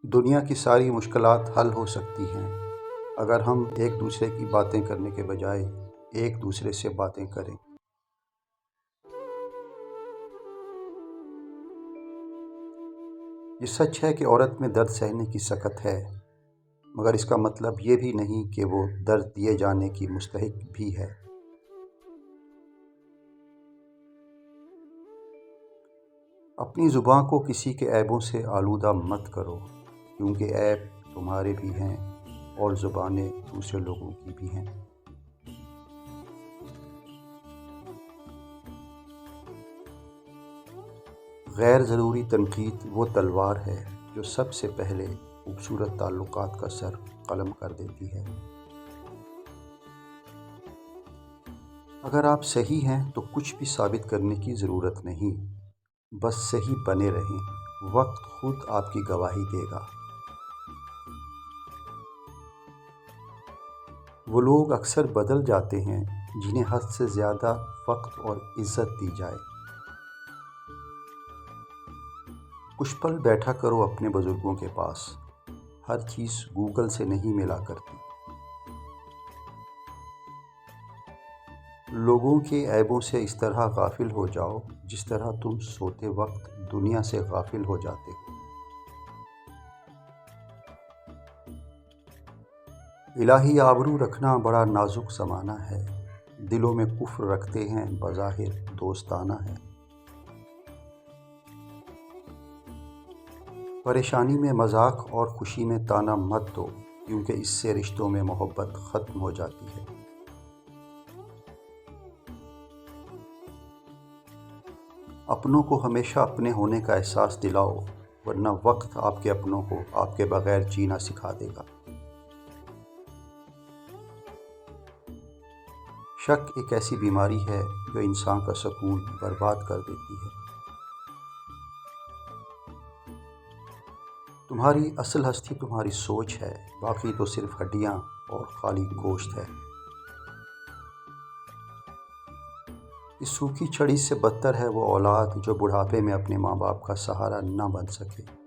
دنیا کی ساری مشکلات حل ہو سکتی ہیں اگر ہم ایک دوسرے کی باتیں کرنے کے بجائے ایک دوسرے سے باتیں کریں۔ یہ سچ ہے کہ عورت میں درد سہنے کی سکت ہے، مگر اس کا مطلب یہ بھی نہیں کہ وہ درد دیے جانے کی مستحق بھی ہے۔ اپنی زبان کو کسی کے عیبوں سے آلودہ مت کرو، کیونکہ عیب تمہارے بھی ہیں اور زبانیں دوسرے لوگوں کی بھی ہیں۔ غیر ضروری تنقید وہ تلوار ہے جو سب سے پہلے خوبصورت تعلقات کا سر قلم کر دیتی ہے۔ اگر آپ صحیح ہیں تو کچھ بھی ثابت کرنے کی ضرورت نہیں، بس صحیح بنے رہیں، وقت خود آپ کی گواہی دے گا۔ وہ لوگ اکثر بدل جاتے ہیں جنہیں حد سے زیادہ وقت اور عزت دی جائے۔ کچھ پل بیٹھا کرو اپنے بزرگوں کے پاس، ہر چیز گوگل سے نہیں ملا کرتی۔ لوگوں کے عیبوں سے اس طرح غافل ہو جاؤ جس طرح تم سوتے وقت دنیا سے غافل ہو جاتے ہو۔ الہی آبرو رکھنا بڑا نازک زمانہ ہے، دلوں میں کفر رکھتے ہیں بظاہر دوستانہ ہے۔ پریشانی میں مذاق اور خوشی میں طعنہ مت دو، کیونکہ اس سے رشتوں میں محبت ختم ہو جاتی ہے۔ اپنوں کو ہمیشہ اپنے ہونے کا احساس دلاؤ، ورنہ وقت آپ کے اپنوں کو آپ کے بغیر جینا سکھا دے گا۔ شک ایک ایسی بیماری ہے جو انسان کا سکون برباد کر دیتی ہے۔ تمہاری اصل ہستی تمہاری سوچ ہے، باقی تو صرف ہڈیاں اور خالی گوشت ہے۔ اس سوکھی چھڑی سے بدتر ہے وہ اولاد جو بڑھاپے میں اپنے ماں باپ کا سہارا نہ بن سکے۔